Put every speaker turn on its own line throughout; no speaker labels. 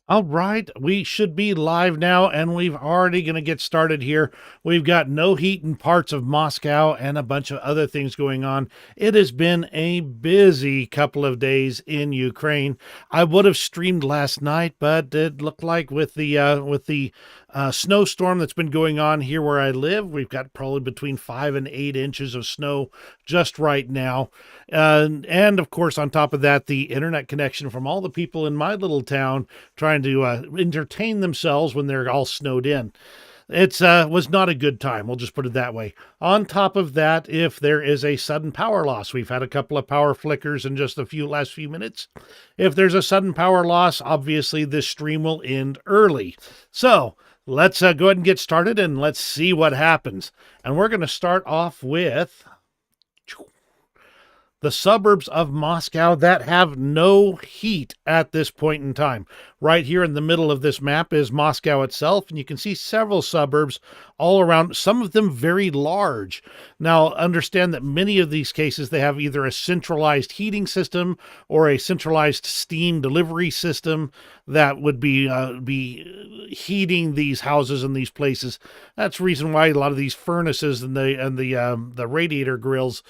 All right, we should be live now, and we've already going to get started here. We've got no heat in parts of Moscow and a bunch of other things going on. It has been a busy couple of days in Ukraine. I would have streamed last night, but it looked like with the snowstorm that's been going on here where I live, we've got probably between 5 and 8 inches of snow just right now. And of course, on top of that, the internet connection from all the people in my little town trying to entertain themselves when they're all snowed in. It was not a good time. We'll just put it that way. On top of that, if there is a sudden power loss, we've had a couple of power flickers in just the last few minutes. If there's a sudden power loss, obviously this stream will end early. So let's go ahead and get started and let's see what happens. And we're going to start off with the suburbs of Moscow that have no heat at this point in time. Right here in the middle of this map is Moscow itself, and you can see several suburbs all around, some of them very large. Now, understand that many of these cases, they have either a centralized heating system or a centralized steam delivery system that would be heating these houses and these places. That's the reason why a lot of these furnaces and the radiator grills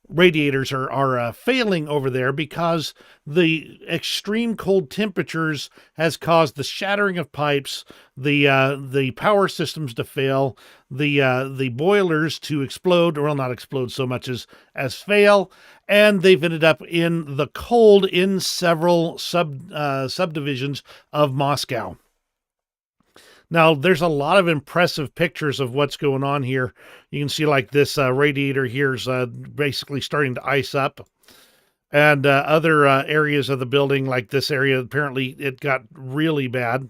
radiators are failing over there, because the extreme cold temperatures has caused the shattering of pipes, the power systems to fail, the boilers to explode, or well, not explode so much as fail, and they've ended up in the cold in several subdivisions of Moscow. Now, there's a lot of impressive pictures of what's going on here. You can see like this radiator here is basically starting to ice up. And other areas of the building, like this area, apparently it got really bad.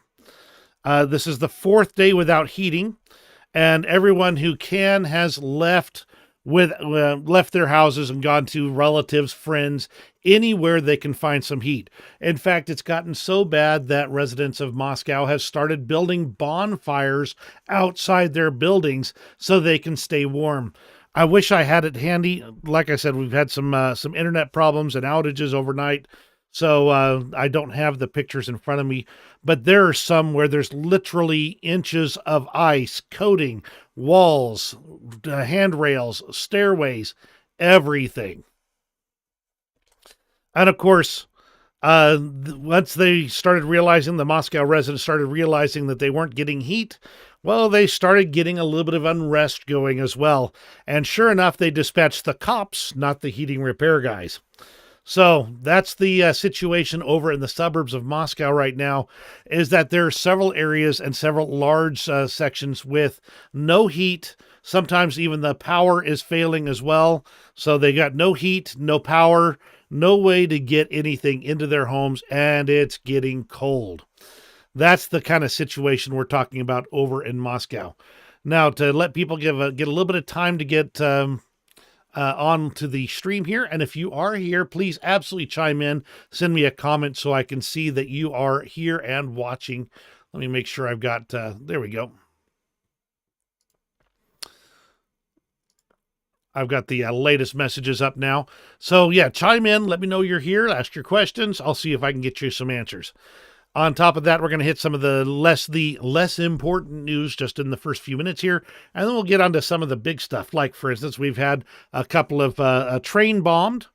This is the fourth day without heating, and everyone who can has left their houses and gone to relatives, friends, anywhere they can find some heat. In fact, it's gotten so bad that residents of Moscow have started building bonfires outside their buildings so they can stay warm. I wish I had it handy. Like I said, we've had some internet problems and outages overnight, so I don't have the pictures in front of me. But there are some where there's literally inches of ice coating walls, handrails, stairways, everything. And of course, once they started realizing, the Moscow residents started realizing that they weren't getting heat, well, they started getting a little bit of unrest going as well. And sure enough, they dispatched the cops, not the heating repair guys. So that's the situation over in the suburbs of Moscow right now, is that there are several areas and several large sections with no heat. Sometimes even the power is failing as well. So they got no heat, no power, no way to get anything into their homes, and it's getting cold. That's the kind of situation we're talking about over in Moscow. Now, to let people get a little bit of time to get on to the stream here. And if you are here, please absolutely chime in. Send me a comment so I can see that you are here and watching. Let me make sure I've got, there we go. I've got the latest messages up now. So yeah, chime in. Let me know you're here. Ask your questions. I'll see if I can get you some answers. On top of that, we're going to hit some of the less important news just in the first few minutes here, and then we'll get onto some of the big stuff. Like, for instance, we've had a couple of a train bombed,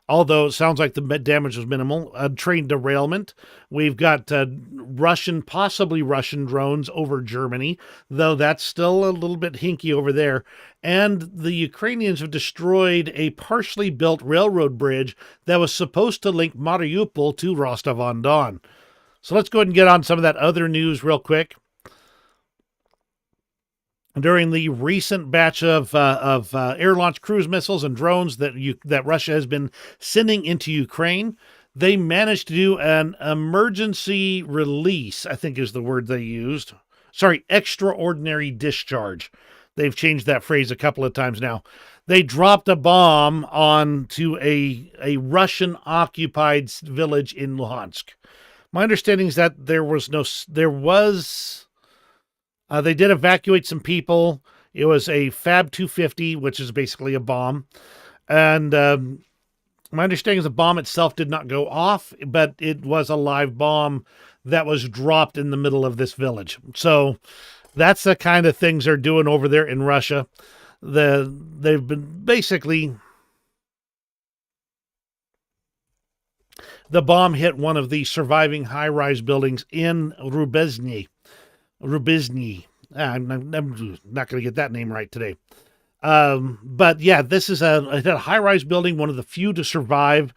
although it sounds like the damage was minimal. A train derailment. We've got possibly Russian drones over Germany, though that's still a little bit hinky over there. And the Ukrainians have destroyed a partially built railroad bridge that was supposed to link Mariupol to Rostov-on-Don. So let's go ahead and get on some of that other news real quick. During the recent batch of air-launched cruise missiles and drones that Russia has been sending into Ukraine, they managed to do an emergency release, I think is the word they used. Sorry, extraordinary discharge. They've changed that phrase a couple of times now. They dropped a bomb onto a Russian-occupied village in Luhansk. My understanding is that they did evacuate some people. It was a Fab 250, which is basically a bomb. And My understanding is the bomb itself did not go off, but it was a live bomb that was dropped in the middle of this village. So that's the kind of things they're doing over there in Russia. They've been basically, the bomb hit one of the surviving high-rise buildings in Rubizny. I'm not going to get that name right today. But yeah, this is a high-rise building, one of the few to survive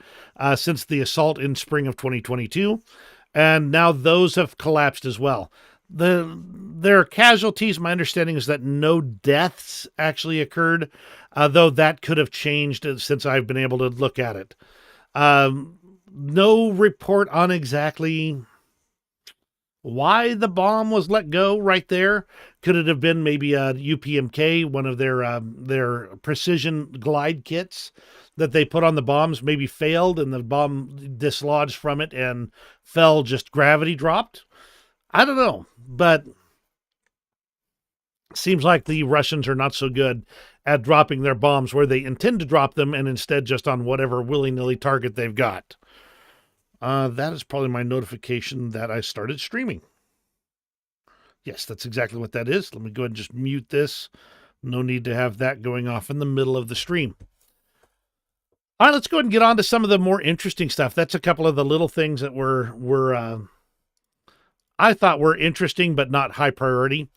since the assault in spring of 2022. And now those have collapsed as well. There are casualties. My understanding is that no deaths actually occurred, though that could have changed since I've been able to look at it. No report on exactly why the bomb was let go right there. Could it have been maybe a UPMK, one of their precision glide kits that they put on the bombs, maybe failed and the bomb dislodged from it and fell, just gravity dropped? I don't know, but seems like the Russians are not so good at dropping their bombs where they intend to drop them and instead just on whatever willy-nilly target they've got. That is probably my notification that I started streaming. Yes, that's exactly what that is. Let me go ahead and just mute this. No need to have that going off in the middle of the stream. All right, let's go ahead and get on to some of the more interesting stuff. That's a couple of the little things that I thought were interesting, but not high priority.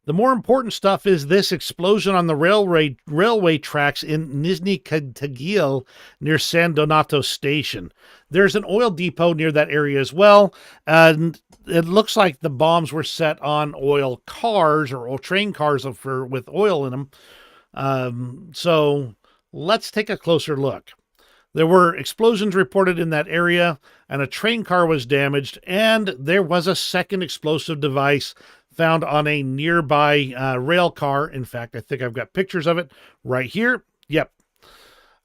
The more important stuff is this explosion on the railway tracks in Nizhny Tagil near San Donato Station. There's an oil depot near that area as well, and it looks like the bombs were set on oil cars or train cars with oil in them. So let's take a closer look. There were explosions reported in that area, and a train car was damaged, and there was a second explosive device found on a nearby rail car. In fact, I think I've got pictures of it right here. Yep.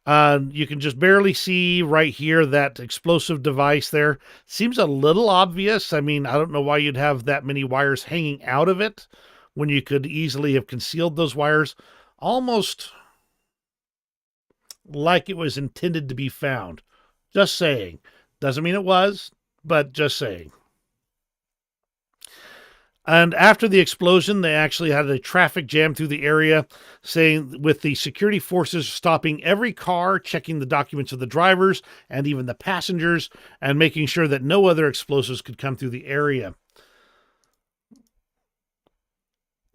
You can just barely see right here that explosive device there. Seems a little obvious. I mean, I don't know why you'd have that many wires hanging out of it when you could easily have concealed those wires. Almost like it was intended to be found. Just saying. Doesn't mean it was, but just saying. And after the explosion, they actually had a traffic jam through the area, saying with the security forces stopping every car, checking the documents of the drivers and even the passengers, and making sure that no other explosives could come through the area.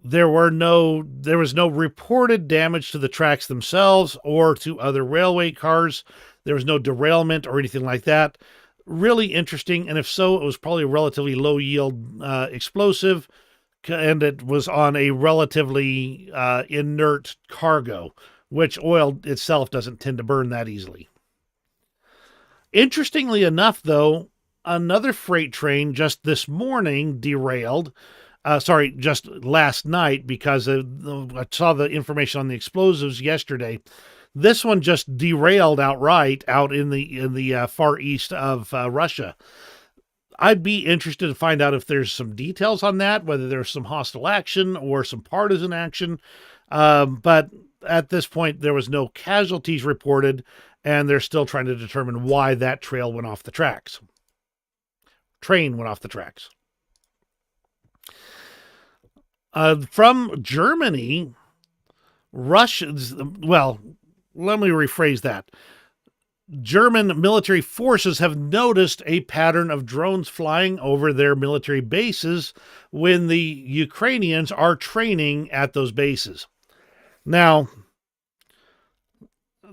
There was no reported damage to the tracks themselves or to other railway cars. There was no derailment or anything like that. Really interesting, and if so, it was probably a relatively low-yield explosive, and it was on a relatively inert cargo, which oil itself doesn't tend to burn that easily. Interestingly enough, though, another freight train just this morning derailed. Just last night, because I saw the information on the explosives yesterday. This one just derailed outright out in the far east of Russia. I'd be interested to find out if there's some details on that, whether there's some hostile action or some partisan action. But at this point, there was no casualties reported, and they're still trying to determine why that train went off the tracks. From Germany, let me rephrase that. German military forces have noticed a pattern of drones flying over their military bases when the Ukrainians are training at those bases. Now,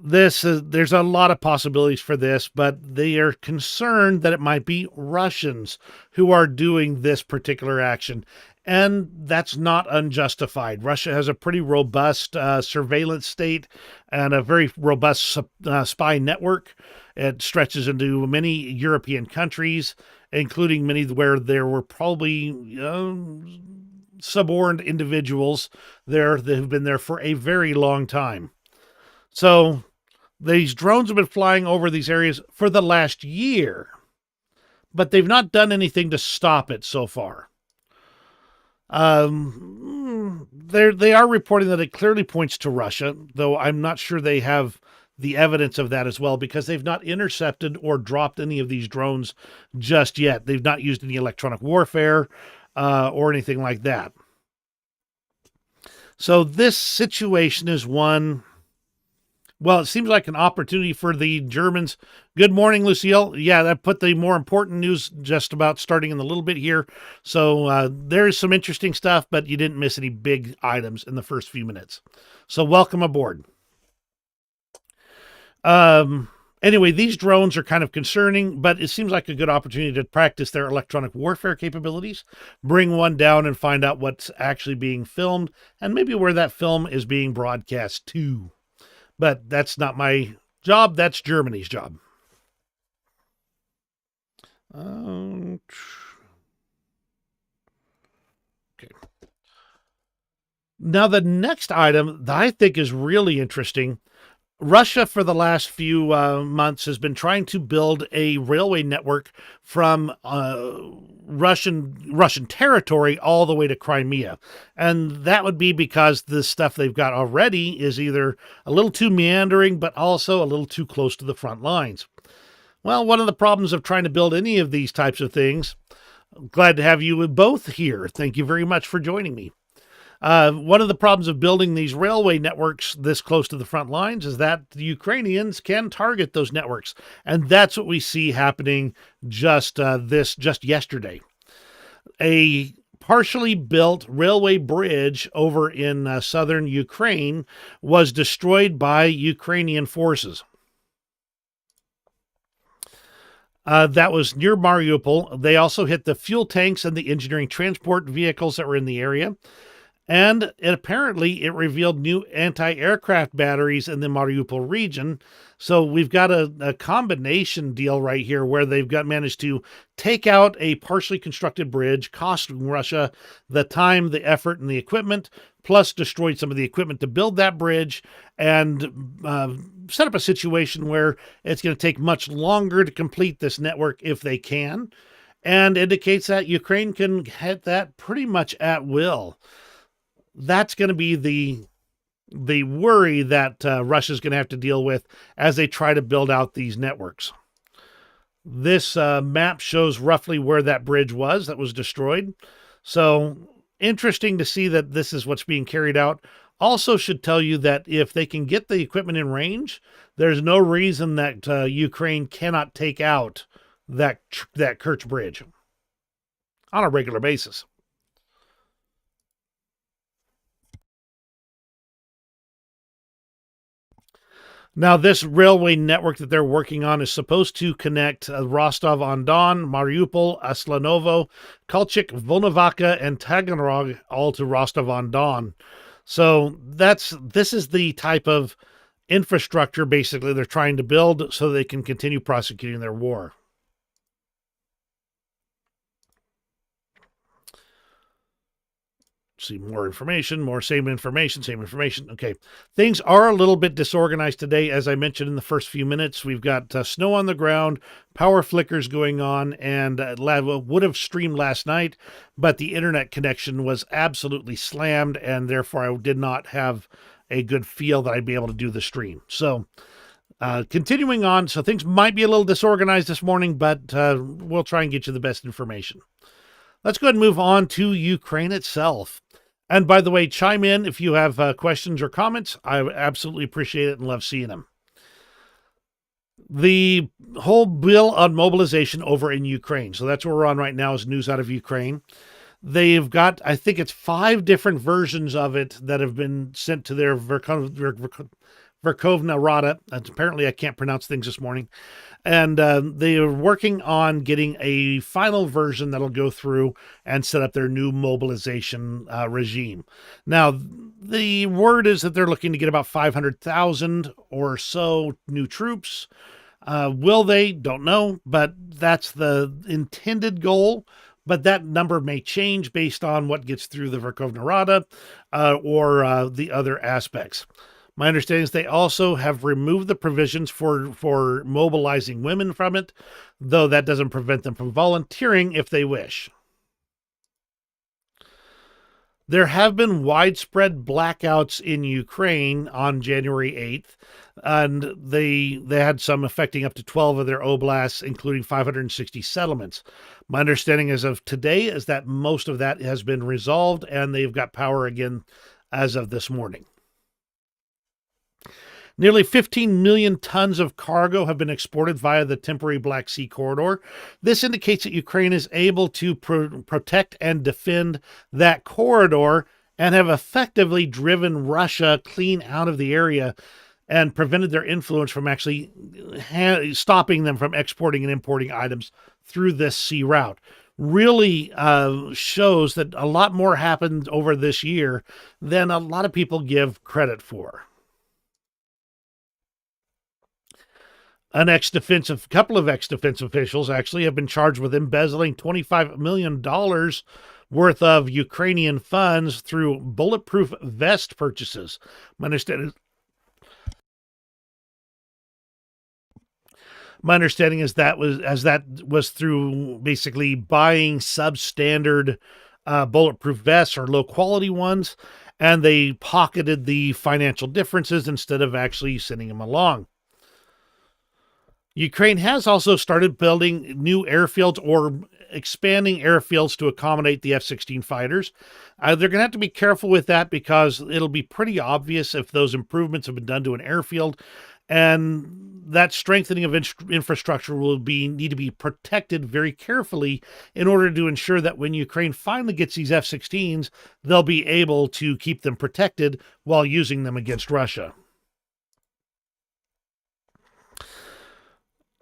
there's a lot of possibilities for this, but they are concerned that it might be Russians who are doing this particular action. And that's not unjustified. Russia has a pretty robust surveillance state and a very robust spy network. It stretches into many European countries, including many where there were probably suborned individuals there that have been there for a very long time. So these drones have been flying over these areas for the last year, but they've not done anything to stop it so far. They are reporting that it clearly points to Russia, though I'm not sure they have the evidence of that as well, because they've not intercepted or dropped any of these drones just yet. They've not used any electronic warfare or anything like that. So this situation is one, well, it seems like an opportunity for the Germans. Good morning, Lucille. Yeah, that put the more important news just about starting in a little bit here. So there's some interesting stuff, but you didn't miss any big items in the first few minutes. So welcome aboard. Anyway, these drones are kind of concerning, but it seems like a good opportunity to practice their electronic warfare capabilities, bring one down and find out what's actually being filmed, and maybe where that film is being broadcast to. But that's not my job. That's Germany's job. Okay. Now, the next item that I think is really interesting, Russia for the last few months has been trying to build a railway network from Russian territory all the way to Crimea. And that would be because the stuff they've got already is either a little too meandering, but also a little too close to the front lines. Well, one of the problems of trying to build any of these types of things, I'm glad to have you both here. Thank you very much for joining me. One of the problems of building these railway networks this close to the front lines is that the Ukrainians can target those networks. And that's what we see happening just yesterday. A partially built railway bridge over in southern Ukraine was destroyed by Ukrainian forces. That was near Mariupol. They also hit the fuel tanks and the engineering transport vehicles that were in the area. And apparently it revealed new anti-aircraft batteries in the Mariupol region. So we've got a combination deal right here where they've managed to take out a partially constructed bridge, costing Russia the time, the effort, and the equipment, plus destroyed some of the equipment to build that bridge, and set up a situation where it's going to take much longer to complete this network if they can, and indicates that Ukraine can hit that pretty much at will. That's going to be the worry that Russia's going to have to deal with as they try to build out these networks. This map shows roughly where that bridge was that was destroyed. So interesting to see that this is what's being carried out. Also should tell you that if they can get the equipment in range, there's no reason that Ukraine cannot take out that Kerch Bridge on a regular basis. Now, this railway network that they're working on is supposed to connect Rostov-on-Don, Mariupol, Aslanovo, Kolchik, Volnovakha, and Taganrog all to Rostov-on-Don. So this is the type of infrastructure, basically, they're trying to build so they can continue prosecuting their war. See more information, same information. Okay. Things are a little bit disorganized today. As I mentioned in the first few minutes, we've got snow on the ground, power flickers going on, and would have streamed last night, but the internet connection was absolutely slammed, and therefore I did not have a good feel that I'd be able to do the stream. So continuing on, so things might be a little disorganized this morning, but we'll try and get you the best information. Let's go ahead and move on to Ukraine itself. And by the way, chime in if you have questions or comments. I absolutely appreciate it and love seeing them. The whole bill on mobilization over in Ukraine. So that's where we're on right now, is news out of Ukraine. They've got, I think it's 5 different versions of it that have been sent to their Verkhovna Rada. Apparently I can't pronounce things this morning. And they are working on getting a final version that'll go through and set up their new mobilization regime. Now, the word is that they're looking to get about 500,000 or so new troops. Will they? Don't know, but that's the intended goal. But that number may change based on what gets through the Verkhovna Rada or the other aspects. My understanding is they also have removed the provisions for mobilizing women from it, though that doesn't prevent them from volunteering if they wish. There have been widespread blackouts in Ukraine on January 8th, and they had some affecting up to 12 of their oblasts, including 560 settlements. My understanding as of today is that most of that has been resolved, and they've got power again as of this morning. Nearly 15 million tons of cargo have been exported via the temporary Black Sea corridor. This indicates that Ukraine is able to protect and defend that corridor and have effectively driven Russia clean out of the area and prevented their influence from actually stopping them from exporting and importing items through this sea route. Really shows that a lot more happened over this year than a lot of people give credit for. Couple of ex-defense officials actually have been charged with embezzling $25 million worth of Ukrainian funds through bulletproof vest purchases. My understanding is that was through basically buying substandard bulletproof vests or low quality ones, and they pocketed the financial differences instead of actually sending them along. Ukraine has also started building new airfields or expanding airfields to accommodate the F-16 fighters. They're going to have to be careful with that because it'll be pretty obvious if those improvements have been done to an airfield, and that strengthening of infrastructure will need to be protected very carefully in order to ensure that when Ukraine finally gets these F-16s, they'll be able to keep them protected while using them against Russia.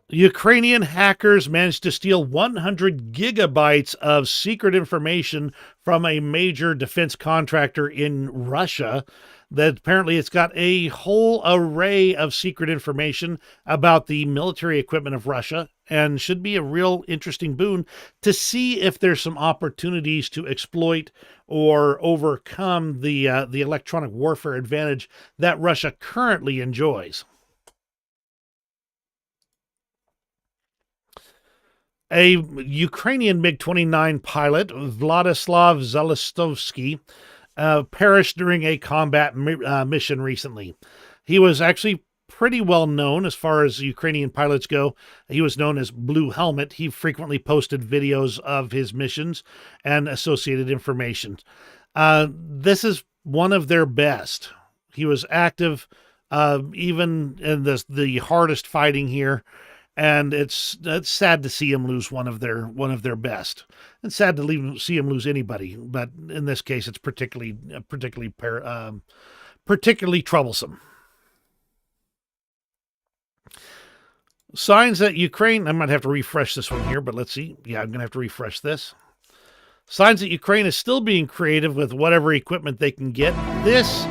Ukrainian hackers managed to steal 100 gigabytes of secret information from a major defense contractor in Russia. That apparently it's got a whole array of secret information about the military equipment of Russia, and should be a real interesting boon to see if there's some opportunities to exploit or overcome the electronic warfare advantage that Russia currently enjoys. A Ukrainian MiG-29 pilot, Vladislav Zelestovsky, perished during a combat mission recently. He was actually pretty well known as far as Ukrainian pilots go. He was known as Blue Helmet. He frequently posted videos of his missions and associated information. This is one of their best. He was active even in the hardest fighting here. And it's sad to see him lose one of their best. It's sad to see him lose anybody, but in this case, it's particularly troublesome. Signs that Ukraine. I might have to refresh this one here, but let's see. Yeah, I'm going to have to refresh this. Signs that Ukraine is still being creative with whatever equipment they can get. This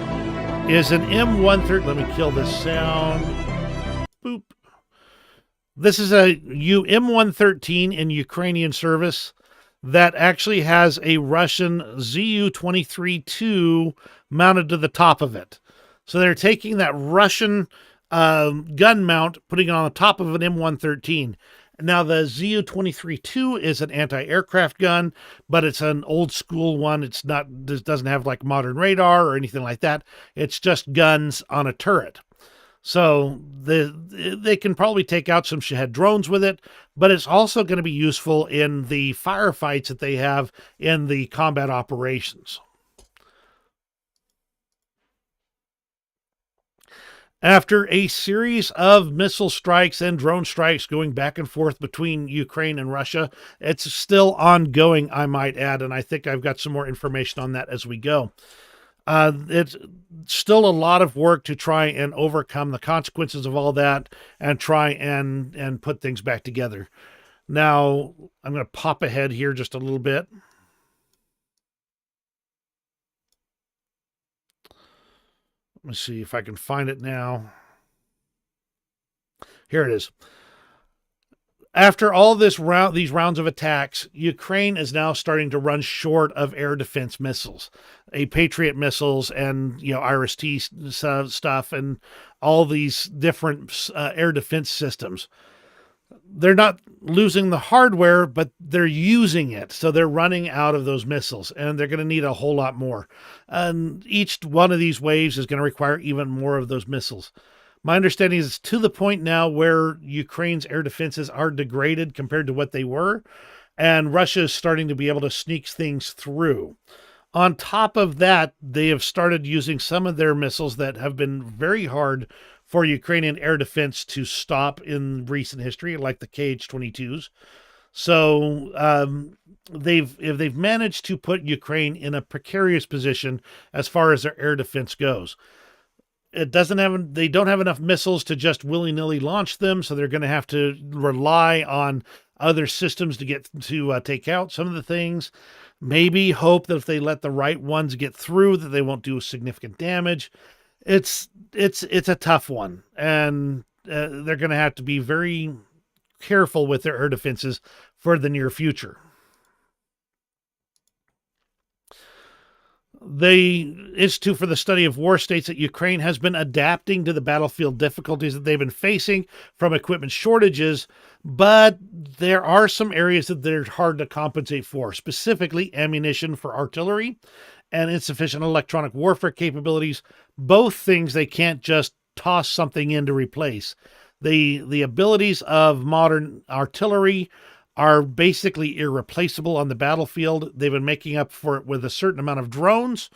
is an M130. Let me kill this sound. Boop. This is a M113 in Ukrainian service that actually has a Russian Zu-23-2 mounted to the top of it. So they're taking that Russian gun mount, putting it on the top of an M113. Now, the Zu-23-2 is an anti-aircraft gun, but it's an old school one. It doesn't have like modern radar or anything like that. It's just guns on a turret. So they can probably take out some Shahed drones with it, but it's also going to be useful in the firefights that they have in the combat operations. After a series of missile strikes and drone strikes going back and forth between Ukraine and Russia, it's still ongoing, I might add, and I think I've got some more information on that as we go. It's still a lot of work to try and overcome the consequences of all that and try and put things back together. Now, I'm going to pop ahead here just a little bit. Let me see if I can find it now. Here it is. After all these rounds of attacks, Ukraine is now starting to run short of air defense missiles, Patriot missiles, and IRIS-T stuff, and all these different air defense systems. They're not losing the hardware, but they're using it. So they're running out of those missiles, and they're going to need a whole lot more. And each one of these waves is going to require even more of those missiles. My understanding is it's to the point now where Ukraine's air defenses are degraded compared to what they were, and Russia is starting to be able to sneak things through. On top of that, they have started using some of their missiles that have been very hard for Ukrainian air defense to stop in recent history, like the KH-22s. So they've managed to put Ukraine in a precarious position as far as their air defense goes. They don't have enough missiles to just willy-nilly launch them, so they're going to have to rely on other systems to get to take out some of the things. Maybe hope that if they let the right ones get through, that they won't do significant damage. It's a tough one, and they're going to have to be very careful with their air defenses for the near future. The Institute for the Study of War states that Ukraine has been adapting to the battlefield difficulties that they've been facing from equipment shortages, but there are some areas that they're hard to compensate for, specifically ammunition for artillery and insufficient electronic warfare capabilities, both things they can't just toss something in to replace. The abilities of modern artillery are basically irreplaceable on the battlefield. They've been making up for it with a certain amount of drones,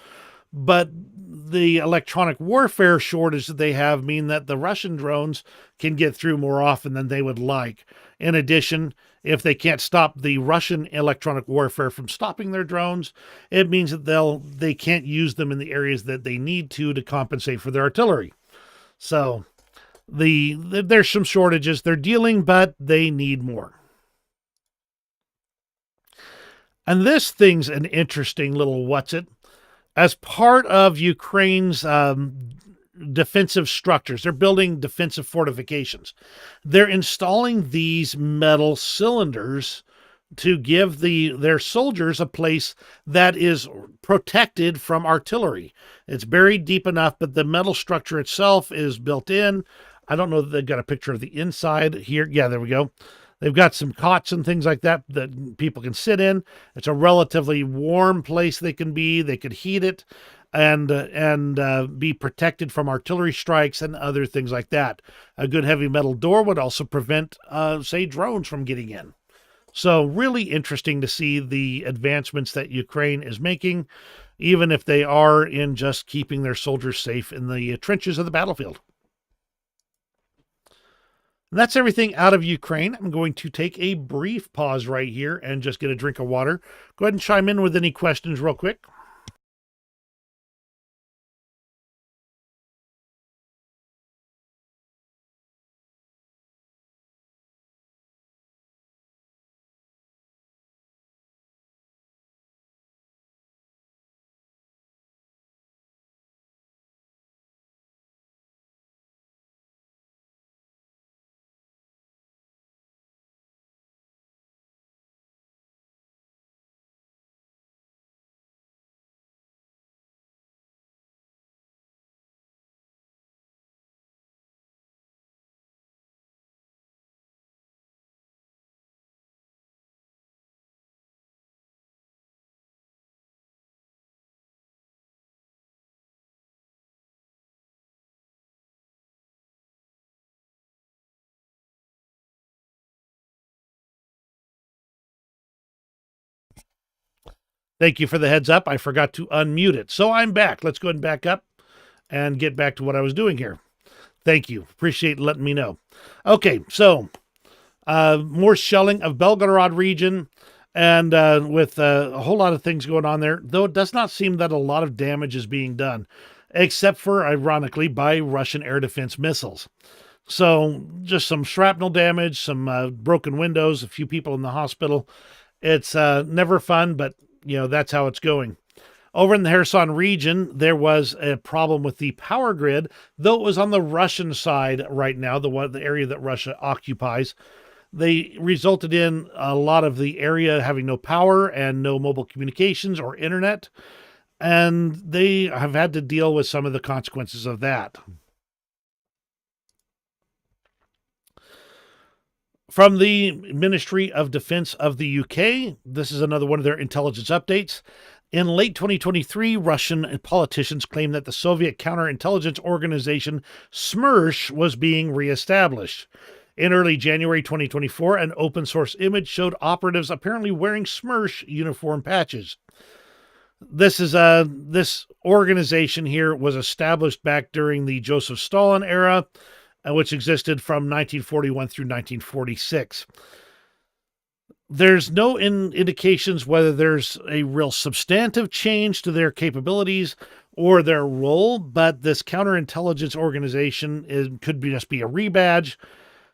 but the electronic warfare shortage that they have mean that the Russian drones can get through more often than they would like. In addition, if they can't stop the Russian electronic warfare from stopping their drones, it means that they can't use them in the areas that they need to compensate for their artillery. So there's some shortages they're dealing, but they need more. And this thing's an interesting little what's it. As part of Ukraine's defensive structures, they're building defensive fortifications. They're installing these metal cylinders to give their soldiers a place that is protected from artillery. It's buried deep enough, but the metal structure itself is built in. I don't know that they've got a picture of the inside here. Yeah, there we go. They've got some cots and things like that that people can sit in. It's a relatively warm place they can be. They could heat it and be protected from artillery strikes and other things like that. A good heavy metal door would also prevent, say, drones from getting in. So really interesting to see the advancements that Ukraine is making, even if they are in just keeping their soldiers safe in the trenches of the battlefield. And that's everything out of Ukraine. I'm going to take a brief pause right here and just get a drink of water. Go ahead and chime in with any questions real quick. Thank you for the heads up. I forgot to unmute it. So I'm back. Let's go ahead and back up and get back to what I was doing here. Thank you. Appreciate letting me know. Okay, so more shelling of Belgorod region, and with a whole lot of things going on there, though it does not seem that a lot of damage is being done, except for, ironically, by Russian air defense missiles. So just some shrapnel damage, some broken windows, a few people in the hospital. It's never fun, but that's how it's going. Over in the Kherson region, there was a problem with the power grid, though it was on the Russian side right now, the area that Russia occupies. They resulted in a lot of the area having no power and no mobile communications or internet, and they have had to deal with some of the consequences of that. From the Ministry of Defense of the UK, this is another one of their intelligence updates. In late 2023, Russian politicians claimed that the Soviet counterintelligence organization SMERSH was being reestablished. In early January 2024, an open source image showed operatives apparently wearing SMERSH uniform patches. This organization here was established back during the Joseph Stalin era, which existed from 1941 through 1946. There's no indications whether there's a real substantive change to their capabilities or their role, but this counterintelligence organization could just be a rebadge.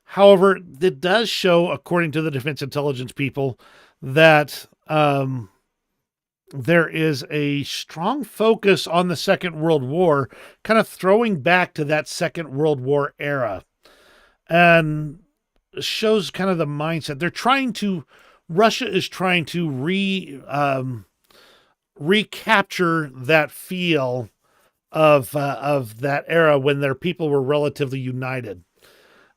However, it does show, according to the defense intelligence people, that there is a strong focus on the Second World War, kind of throwing back to that Second World War era, and shows kind of the mindset. Russia is trying to recapture that feel of that era when their people were relatively united.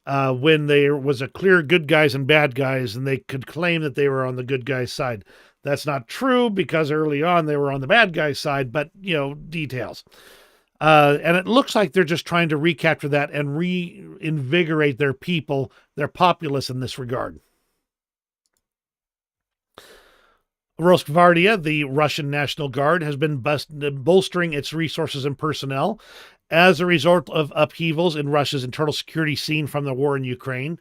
When there was a clear good guys and bad guys, and they could claim that they were on the good guys' side. That's not true, because early on they were on the bad guys' side, but, details. And it looks like they're just trying to recapture that and reinvigorate their people, their populace in this regard. Rosgvardia, the Russian National Guard, has been bolstering its resources and personnel as a result of upheavals in Russia's internal security scene from the war in Ukraine.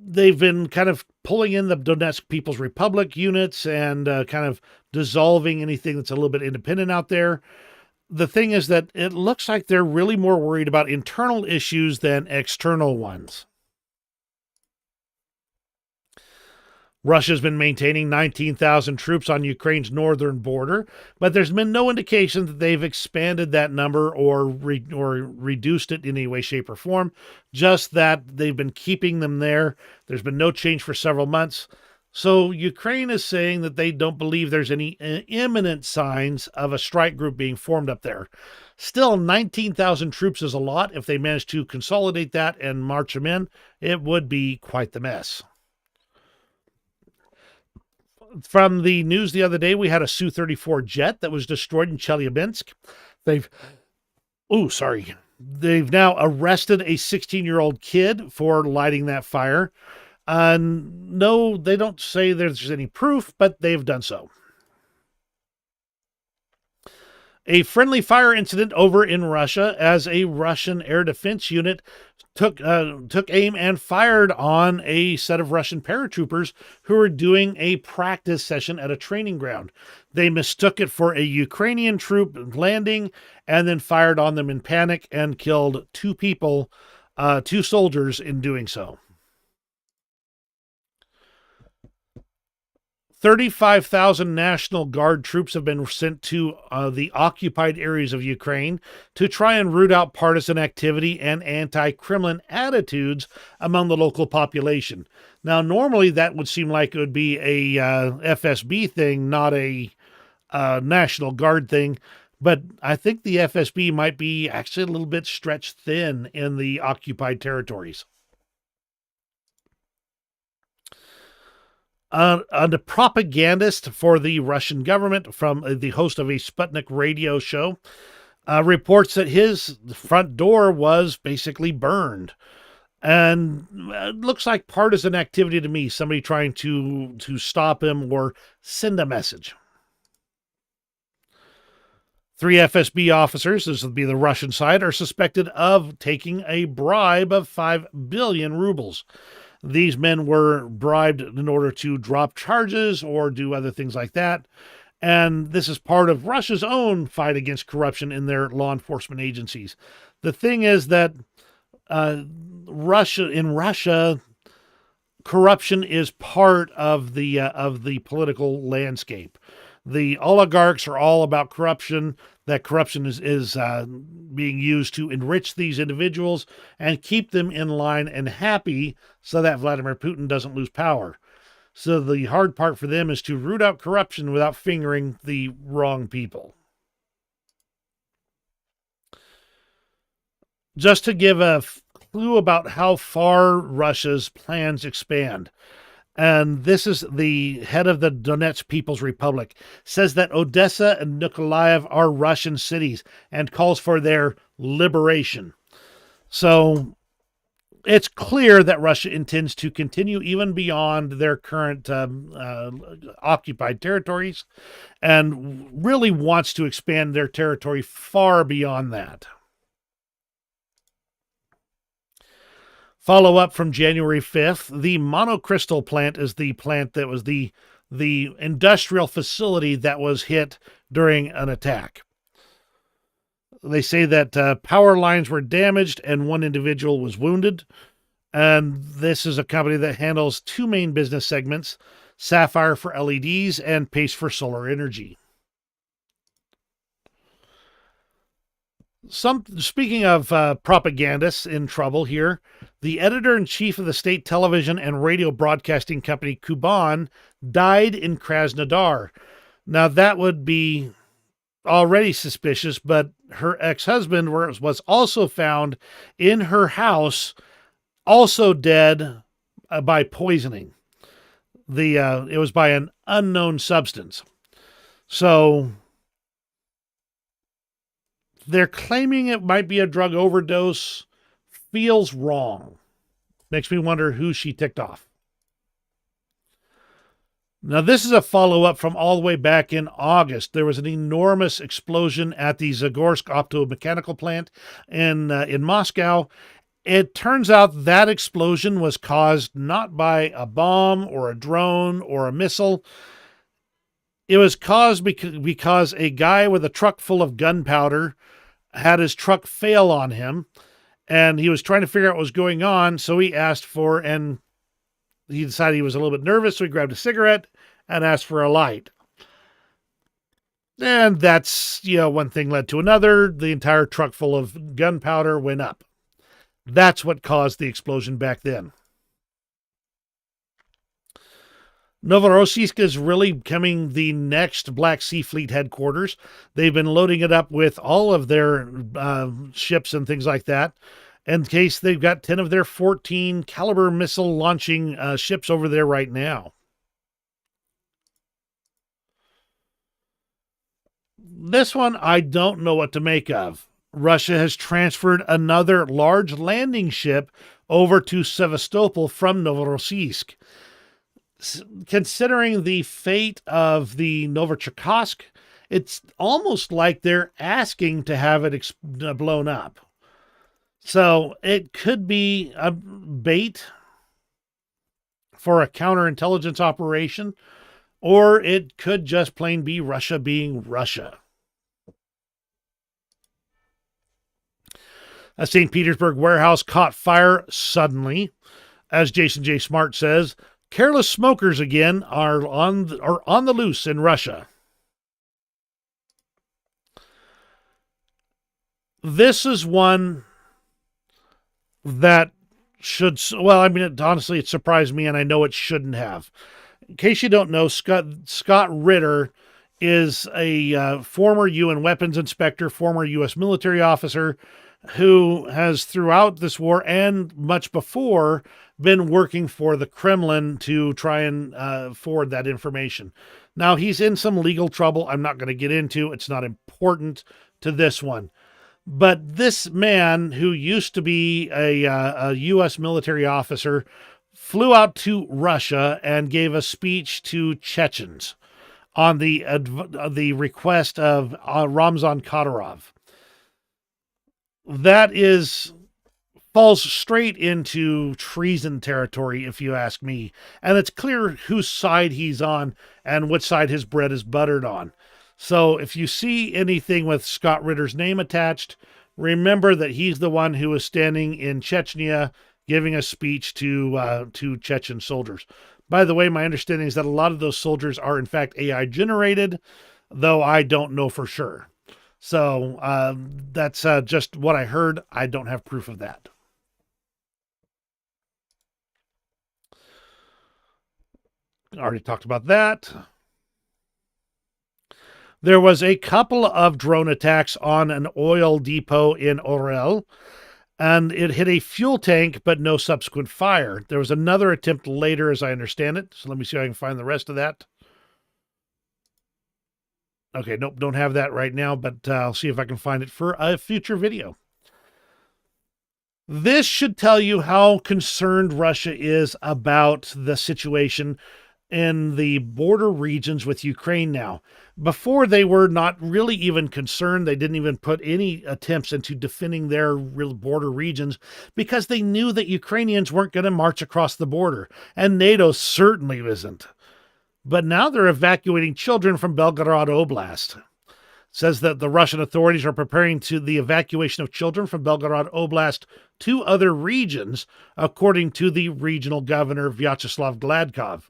They've been kind of pulling in the Donetsk People's Republic units and kind of dissolving anything that's a little bit independent out there. The thing is that it looks like they're really more worried about internal issues than external ones. Russia's been maintaining 19,000 troops on Ukraine's northern border, but there's been no indication that they've expanded that number or reduced it in any way, shape, or form. Just that they've been keeping them there. There's been no change for several months. So Ukraine is saying that they don't believe there's any imminent signs of a strike group being formed up there. Still, 19,000 troops is a lot. If they manage to consolidate that and march them in, it would be quite the mess. From the news the other day, we had a Su-34 jet that was destroyed in Chelyabinsk. They've now arrested a 16-year-old kid for lighting that fire. No, they don't say there's any proof, but they've done so. A friendly fire incident over in Russia as a Russian air defense unit took aim and fired on a set of Russian paratroopers who were doing a practice session at a training ground. They mistook it for a Ukrainian troop landing and then fired on them in panic and killed two soldiers in doing so. 35,000 National Guard troops have been sent to the occupied areas of Ukraine to try and root out partisan activity and anti-Kremlin attitudes among the local population. Now, normally that would seem like it would be a FSB thing, not a National Guard thing, but I think the FSB might be actually a little bit stretched thin in the occupied territories. A propagandist for the Russian government from the host of a Sputnik radio show reports that his front door was basically burned. And it looks like partisan activity to me, somebody trying to stop him or send a message. 3 FSB officers, this would be the Russian side, are suspected of taking a bribe of 5 billion rubles. These men were bribed in order to drop charges or do other things like that. And this is part of Russia's own fight against corruption in their law enforcement agencies. The thing is that Russia, corruption is part of the political landscape. The oligarchs are all about corruption. That corruption is being used to enrich these individuals and keep them in line and happy so that Vladimir Putin doesn't lose power. So the hard part for them is to root out corruption without fingering the wrong people. Just to give a clue about how far Russia's plans expand. And this is the head of the Donetsk People's Republic, says that Odessa and Nikolaev are Russian cities and calls for their liberation. So it's clear that Russia intends to continue even beyond their current occupied territories and really wants to expand their territory far beyond that. Follow up from January 5th, the monocrystal plant is the plant that was the industrial facility that was hit during an attack. They say that power lines were damaged and one individual was wounded. And this is a company that handles two main business segments, Sapphire for LEDs and Pace for solar energy. Speaking of propagandists in trouble here, the editor-in-chief of the state television and radio broadcasting company Kuban died in Krasnodar. Now, that would be already suspicious, but her ex-husband was also found in her house, also dead by poisoning. It was by an unknown substance. So they're claiming it might be a drug overdose. Feels wrong. Makes me wonder who she ticked off. Now, this is a follow-up from all the way back in August. There was an enormous explosion at the Zagorsk optomechanical plant in Moscow. It turns out that explosion was caused not by a bomb or a drone or a missile. It was caused because a guy with a truck full of gunpowder had his truck fail on him, and he was trying to figure out what was going on, so he asked for, and he decided he was a little bit nervous, so he grabbed a cigarette and asked for a light. And that's, one thing led to another. The entire truck full of gunpowder went up. That's what caused the explosion back then. Novorossiysk is really becoming the next Black Sea Fleet headquarters. They've been loading it up with all of their ships and things like that. In case they've got 10 of their 14 caliber missile launching ships over there right now. This one I don't know what to make of. Russia has transferred another large landing ship over to Sevastopol from Novorossiysk. Considering the fate of the Novichoksk, it's almost like they're asking to have it blown up. So it could be a bait for a counterintelligence operation, or it could just plain be Russia being Russia. A St. Petersburg warehouse caught fire suddenly. As Jason J. Smart says, careless smokers again are on the loose in Russia. This is one that should, honestly, it surprised me, and I know it shouldn't have. In case you don't know, Scott Ritter is a former UN weapons inspector, former U.S. military officer, who has throughout this war and much before been working for the Kremlin to try and forward that information. Now, he's in some legal trouble I'm not going to get into. It's not important to this one. But this man, who used to be a U.S. military officer, flew out to Russia and gave a speech to Chechens on the request of Ramzan Kadyrov. That falls straight into treason territory, if you ask me. And it's clear whose side he's on and which side his bread is buttered on. So if you see anything with Scott Ritter's name attached, remember that he's the one who was standing in Chechnya giving a speech to Chechen soldiers. By the way, my understanding is that a lot of those soldiers are in fact AI generated, though I don't know for sure. So that's just what I heard. I don't have proof of that. Already talked about that. There was a couple of drone attacks on an oil depot in Orel. and it hit a fuel tank, but no subsequent fire. There was another attempt later, as I understand it. So let me see if I can find the rest of that. Okay, nope, don't have that right now, but I'll see if I can find it for a future video. This should tell you how concerned Russia is about the situation in the border regions with Ukraine now. Before, they were not really even concerned. They didn't even put any attempts into defending their real border regions because they knew that Ukrainians weren't going to march across the border, and NATO certainly isn't. But now they're evacuating children from Belgorod Oblast. It says that the Russian authorities are preparing to the evacuation of children from Belgorod Oblast to other regions, according to the regional governor Vyacheslav Gladkov.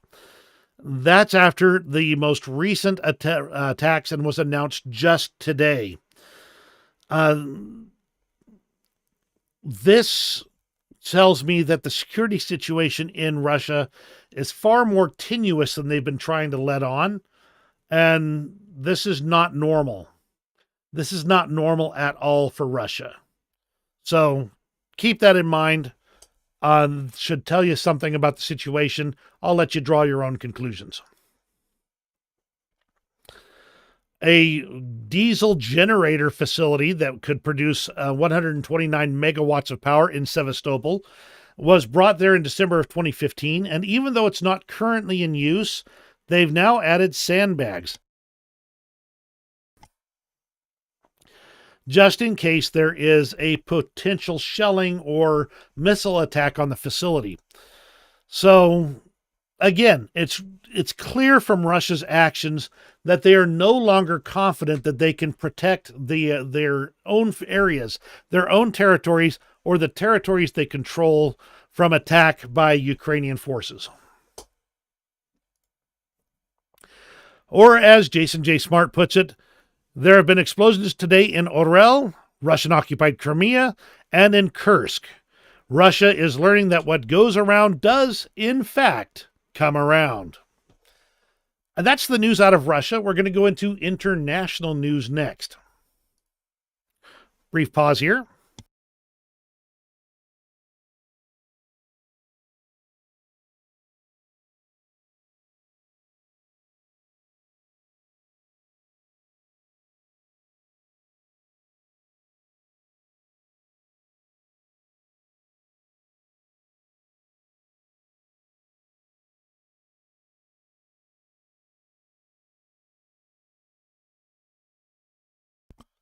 That's after the most recent attacks and was announced just today. This tells me that the security situation in Russia is far more tenuous than they've been trying to let on. And this is not normal. This is not normal at all for Russia. So keep that in mind. Should tell you something about the situation. I'll let you draw your own conclusions. A diesel generator facility that could produce 129 megawatts of power in Sevastopol was brought there in December of 2015, and even though it's not currently in use, they've now added sandbags, just in case there is a potential shelling or missile attack on the facility. So, again, it's clear from Russia's actions that they are no longer confident that they can protect their own areas, their own territories, or the territories they control from attack by Ukrainian forces. Or as Jason J. Smart puts it, there have been explosions today in Orel, Russian-occupied Crimea, and in Kursk. Russia is learning that what goes around does, in fact, come around. And that's the news out of Russia. We're going to go into international news next. Brief pause here.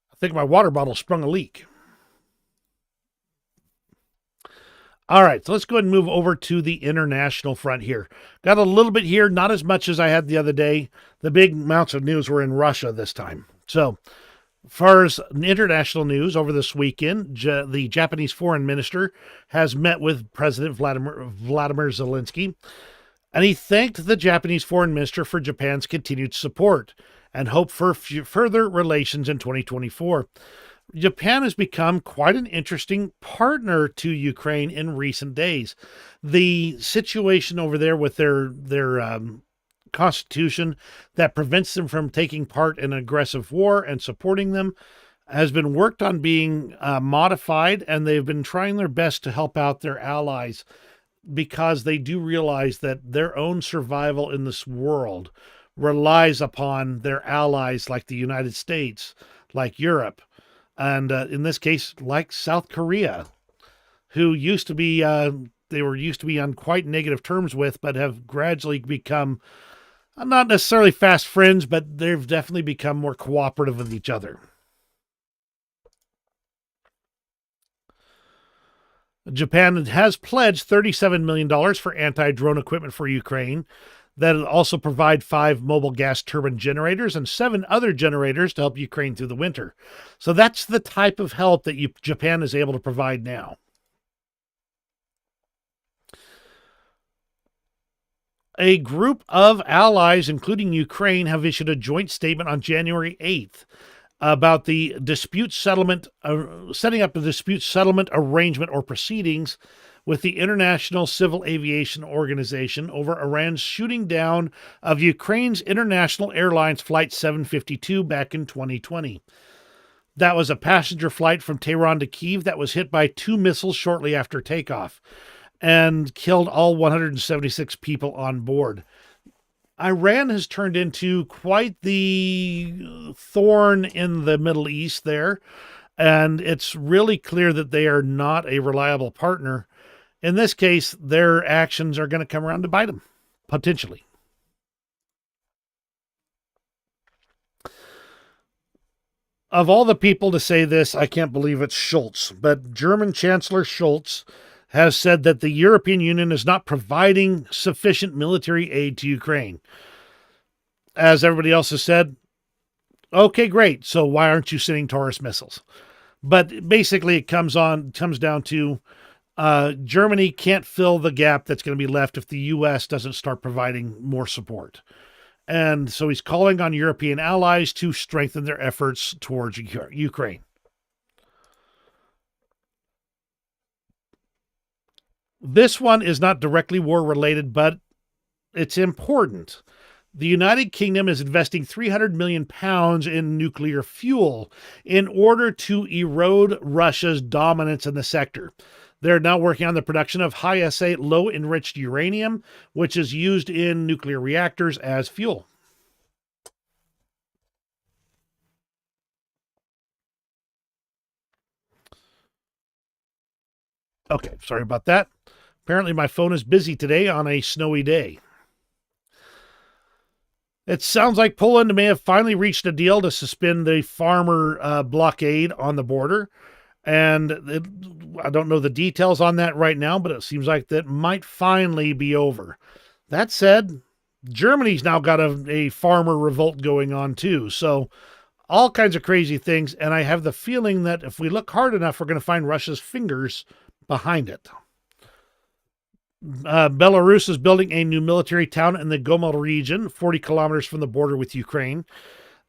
I think my water bottle sprung a leak. All right, so let's go ahead and move over to the international front here. Got a little bit here, not as much as I had the other day. The big amounts of news were in Russia this time. So, as far as international news, over this weekend, the Japanese foreign minister has met with President Vladimir Zelensky, and he thanked the Japanese foreign minister for Japan's continued support and hope for further relations in 2024. Japan has become quite an interesting partner to Ukraine in recent days. The situation over there with their constitution that prevents them from taking part in aggressive war and supporting them has been worked on being modified, and they've been trying their best to help out their allies because they do realize that their own survival in this world relies upon their allies like the United States, like Europe, and in this case, like South Korea, who used to be they were used to be on quite negative terms with, but have gradually become not necessarily fast friends, but they've definitely become more cooperative with each other. Japan has pledged $37 million for anti-drone equipment for Ukraine. That'll also provide 5 mobile gas turbine generators and 7 other generators to help Ukraine through the winter. So that's the type of help that Japan is able to provide now. A group of allies, including Ukraine, have issued a joint statement on January 8th about the dispute settlement, setting up a dispute settlement arrangement or proceedings with the International Civil Aviation Organization over Iran's shooting down of Ukraine's International Airlines Flight 752 back in 2020. That was a passenger flight from Tehran to Kyiv that was hit by 2 missiles shortly after takeoff and killed all 176 people on board. Iran has turned into quite the thorn in the Middle East there, and it's really clear that they are not a reliable partner. In this case, their actions are going to come around to bite them, potentially. Of all the people to say this, I can't believe it's Scholz, but German Chancellor Scholz has said that the European Union is not providing sufficient military aid to Ukraine. As everybody else has said, okay, great. So why aren't you sending Taurus missiles? But basically, it comes down to Germany can't fill the gap that's going to be left if the U.S. doesn't start providing more support. And so he's calling on European allies to strengthen their efforts towards Ukraine. This one is not directly war related, but it's important. The United Kingdom is investing £300 million in nuclear fuel in order to erode Russia's dominance in the sector. They're now working on the production of high-assay, low-enriched uranium, which is used in nuclear reactors as fuel. Okay, sorry about that. Apparently my phone is busy today on a snowy day. It sounds like Poland may have finally reached a deal to suspend the farmer blockade on the border. And I don't know the details on that right now, but it seems like that might finally be over. That said, Germany's now got a farmer revolt going on too. So all kinds of crazy things. And I have the feeling that if we look hard enough, we're going to find Russia's fingers behind it. Belarus is building a new military town in the Gomel region, 40 kilometers from the border with Ukraine,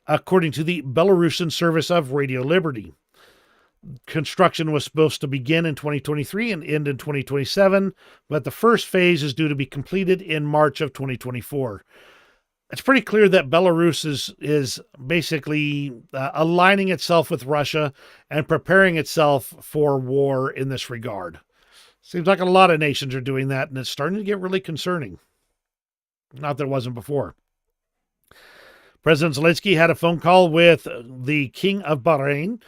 according to the Belarusian Service of Radio Liberty. Construction was supposed to begin in 2023 and end in 2027, but the first phase is due to be completed in March of 2024. It's pretty clear that Belarus is basically aligning itself with Russia and preparing itself for war in this regard. Seems like a lot of nations are doing that, and it's starting to get really concerning. Not that it wasn't before. President Zelensky had a phone call with the King of Bahrain,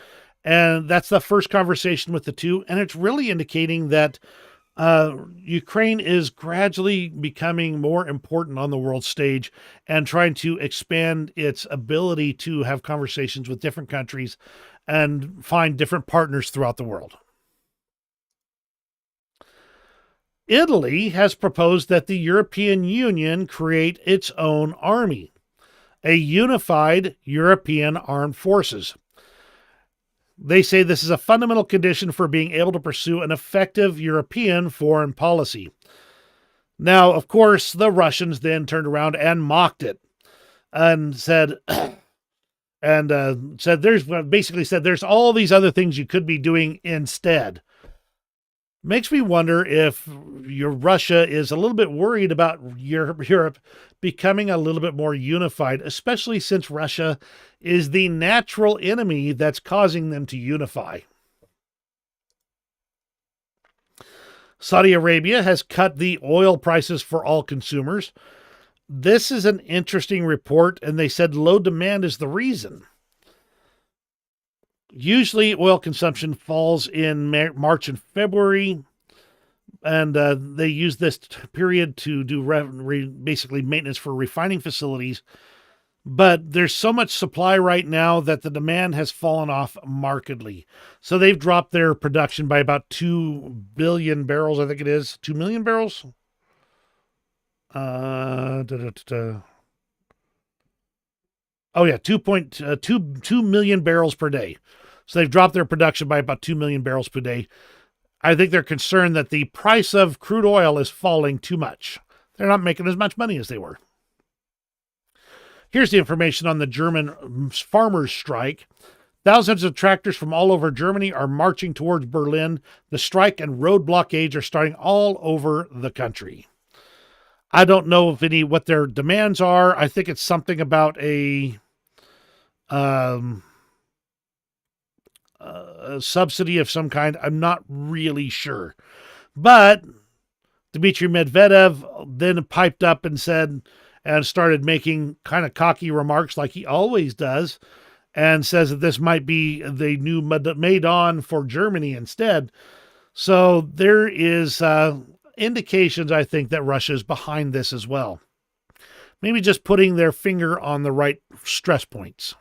and that's the first conversation with the two, and it's really indicating that Ukraine is gradually becoming more important on the world stage and trying to expand its ability to have conversations with different countries and find different partners throughout the world. Italy has proposed that the European Union create its own army, a unified European armed forces. They say this is a fundamental condition for being able to pursue an effective European foreign policy. Now, of course, the Russians then turned around and mocked it and said, there's all these other things you could be doing instead. Makes me wonder if Russia is a little bit worried about Europe becoming a little bit more unified, especially since Russia is the natural enemy that's causing them to unify. Saudi Arabia has cut the oil prices for all consumers. This is an interesting report, and they said low demand is the reason. Usually oil consumption falls in March and February, and they use this period to do basically maintenance for refining facilities. But there's so much supply right now that the demand has fallen off markedly. So they've dropped their production by about 2 billion barrels, I think it is. 2 million barrels? 2 million barrels per day. So they've dropped their production by about 2 million barrels per day. I think they're concerned that the price of crude oil is falling too much. They're not making as much money as they were. Here's the information on the German farmers' strike. Thousands of tractors from all over Germany are marching towards Berlin. The strike and road blockades are starting all over the country. I don't know what their demands are. I think it's something about subsidy of some kind. I'm not really sure. But Dmitry Medvedev then piped up and said, and started making kind of cocky remarks like he always does, and says that this might be the new Maidan for Germany instead. So there is indications, I think, that Russia is behind this as well. Maybe just putting their finger on the right stress points.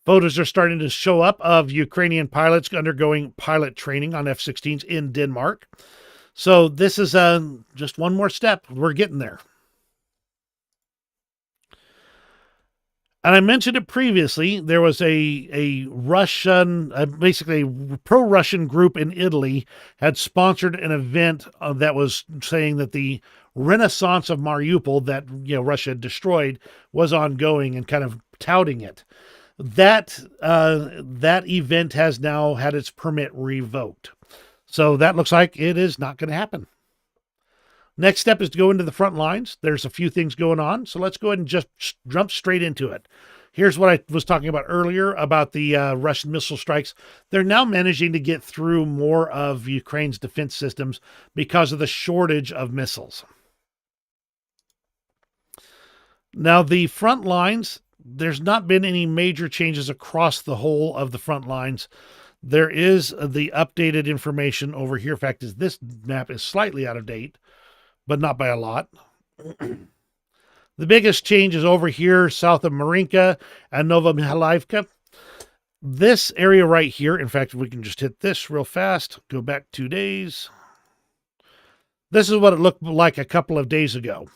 Photos are starting to show up of Ukrainian pilots undergoing pilot training on F-16s in Denmark. So this is just one more step. We're getting there. And I mentioned it previously. There was a Russian, basically a pro-Russian group in Italy had sponsored an event that was saying that the renaissance of Mariupol that Russia had destroyed was ongoing and kind of touting it. That event has now had its permit revoked. So that looks like it is not going to happen. Next step is to go into the front lines. There's a few things going on, so let's go ahead and just jump straight into it. Here's what I was talking about earlier about the Russian missile strikes. They're now managing to get through more of Ukraine's defense systems because of the shortage of missiles. Now, the front lines, there's not been any major changes across the whole of the front lines. There is the updated information over here. In fact, this map is slightly out of date, but not by a lot. The biggest change is over here south of Marinka and Novomihalaivka. This area right here, in fact, we can just hit this real fast, go back 2 days. This is what it looked like a couple of days ago.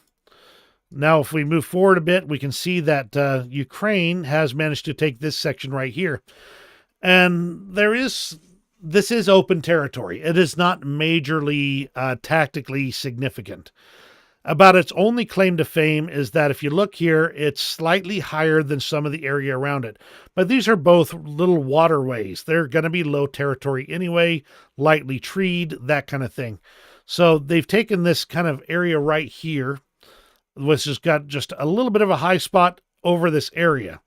Now, if we move forward a bit, we can see that Ukraine has managed to take this section right here. And this is open territory. It is not majorly tactically significant. About its only claim to fame is that if you look here, it's slightly higher than some of the area around it. But these are both little waterways. They're going to be low territory anyway, lightly treed, that kind of thing. So they've taken this kind of area right here, which has got just a little bit of a high spot over this area.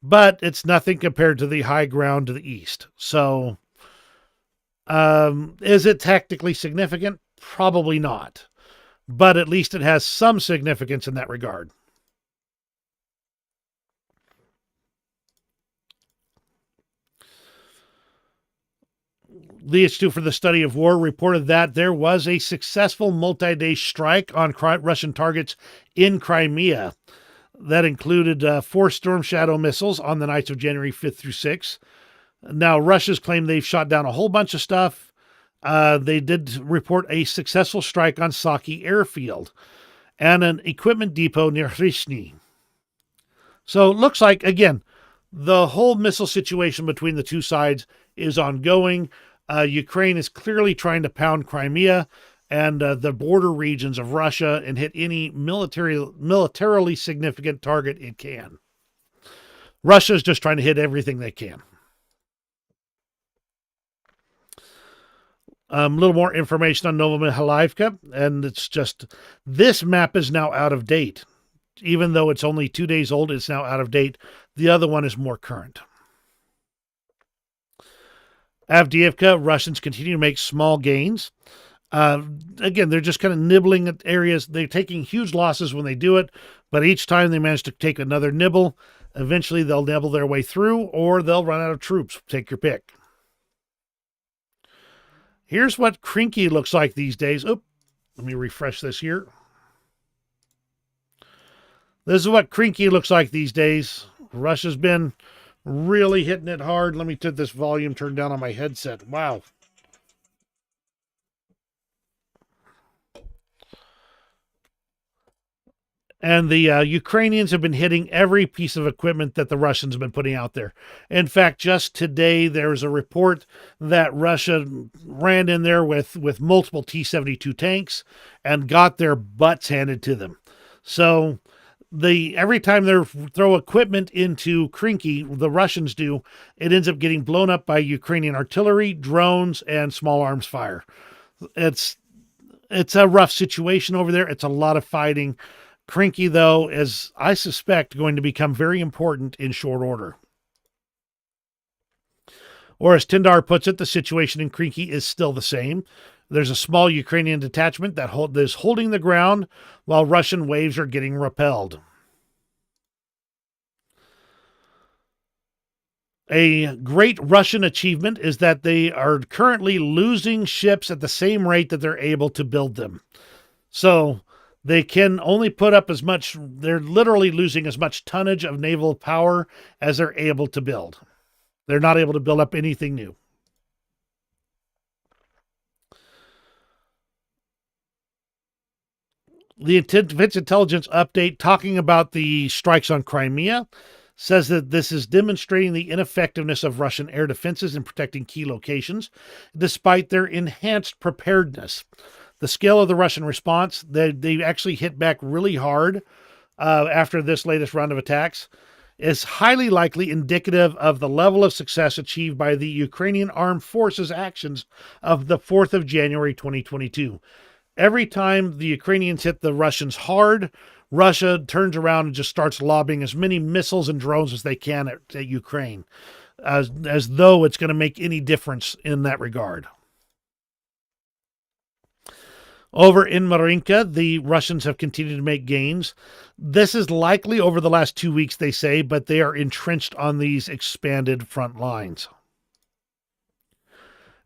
But it's nothing compared to the high ground to the east. So, is it tactically significant? Probably not. But at least it has some significance in that regard. The Institute for the Study of War reported that there was a successful multi-day strike on Russian targets in Crimea. That included 4 Storm Shadow missiles on the nights of January 5th through 6th. Now, Russia's claimed they've shot down a whole bunch of stuff. They did report a successful strike on Saki Airfield and an equipment depot near Hrishny. So it looks like, again, the whole missile situation between the two sides is ongoing. Ukraine is clearly trying to pound Crimea and the border regions of Russia and hit any militarily significant target it can. Russia's just trying to hit everything they can. A little more information on Novomihalaivka, and it's just, this map is now out of date. Even though it's only 2 days old, it's now out of date. The other one is more current. Avdiivka, Russians continue to make small gains. Again, they're just kind of nibbling at areas. They're taking huge losses when they do it, but each time they manage to take another nibble. Eventually, they'll nibble their way through, or they'll run out of troops. Take your pick. Here's what Krinky looks like these days. Oop, let me refresh this here. This is what Krinky looks like these days. Russia's been really hitting it hard. Let me get this volume turned down on my headset. Wow. And the Ukrainians have been hitting every piece of equipment that the Russians have been putting out there. In fact, just today, there was a report that Russia ran in there with multiple T-72 tanks and got their butts handed to them. So every time they throw equipment into Krinky, the Russians do, it ends up getting blown up by Ukrainian artillery, drones, and small arms fire. It's a rough situation over there. It's a lot of fighting. Krinky, though, is, I suspect, going to become very important in short order. Or as Tindar puts it, the situation in Krinky is still the same. There's a small Ukrainian detachment that is holding the ground while Russian waves are getting repelled. A great Russian achievement is that they are currently losing ships at the same rate that they're able to build them. So they can only put up as much, they're literally losing as much tonnage of naval power as they're able to build. They're not able to build up anything new. The Defense Intelligence update talking about the strikes on Crimea says that this is demonstrating the ineffectiveness of Russian air defenses in protecting key locations, despite their enhanced preparedness. The scale of the Russian response, they actually hit back really hard after this latest round of attacks, is highly likely indicative of the level of success achieved by the Ukrainian Armed Forces actions of the 4th of January 2022. Every time the Ukrainians hit the Russians hard, Russia turns around and just starts lobbing as many missiles and drones as they can at Ukraine, as though it's going to make any difference in that regard. Over in Marinka, the Russians have continued to make gains. This is likely over the last 2 weeks, they say, but they are entrenched on these expanded front lines.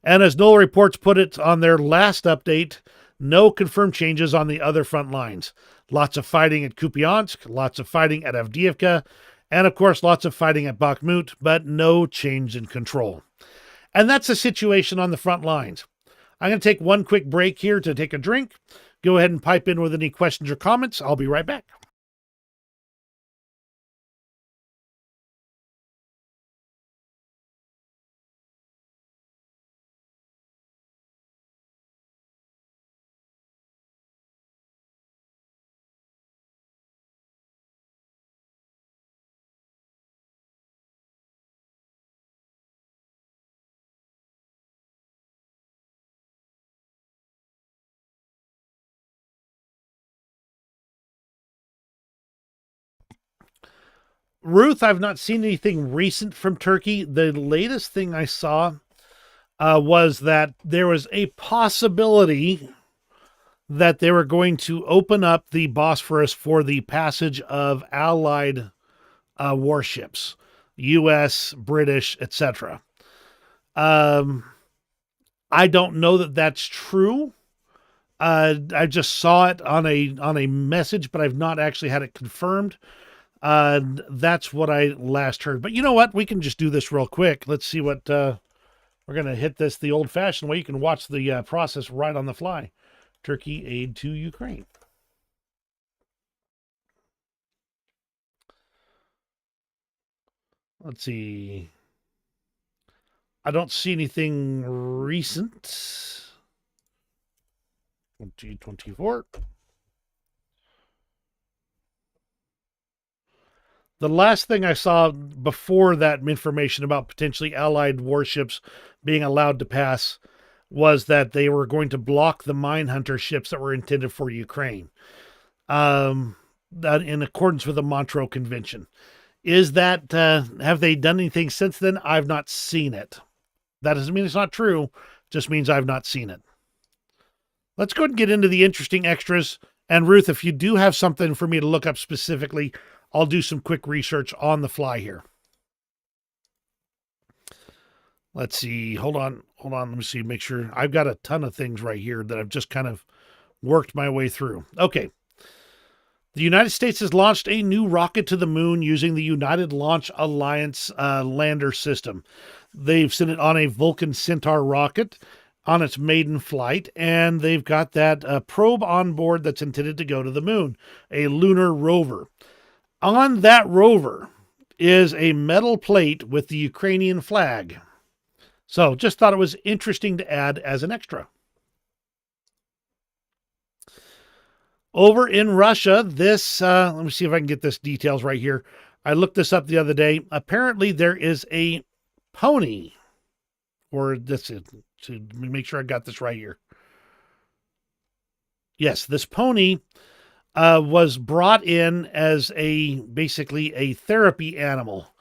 And as NOLA Reports put it on their last update, no confirmed changes on the other front lines. Lots of fighting at Kupiansk, lots of fighting at Avdiivka, and of course, lots of fighting at Bakhmut, but no change in control. And that's the situation on the front lines. I'm going to take one quick break here to take a drink. Go ahead and pipe in with any questions or comments. I'll be right back. Ruth, I've not seen anything recent from Turkey. The latest thing I saw was that there was a possibility that they were going to open up the Bosphorus for the passage of Allied warships, U.S., British, etc. I don't know that that's true. I just saw it on a message, but I've not actually had it confirmed. That's what I last heard. But you know what? We can just do this real quick. Let's see what we're going to hit this the old-fashioned way. You can watch the process right on the fly. Turkey aid to Ukraine. Let's see. I don't see anything recent. 2024. The last thing I saw before that information about potentially Allied warships being allowed to pass was that they were going to block the minehunter ships that were intended for Ukraine, that in accordance with the Montreux Convention. Is that, have they done anything since then? I've not seen it. That doesn't mean it's not true, just means I've not seen it. Let's go ahead and get into the interesting extras. And Ruth, if you do have something for me to look up specifically, I'll do some quick research on the fly here. Let's see. Hold on. Let me see. Make sure. I've got a ton of things right here that I've just kind of worked my way through. Okay. The United States has launched a new rocket to the moon using the United Launch Alliance lander system. They've sent it on a Vulcan Centaur rocket on its maiden flight, and they've got that probe on board that's intended to go to the moon, a lunar rover. On that rover is a metal plate with the Ukrainian flag. So just thought it was interesting to add as an extra. Over in Russia, this, let me see if I can get this details right here. I looked this up the other day. Apparently there is a pony, or this is, to make sure I got this right here. Yes, this pony was brought in as basically a therapy animal.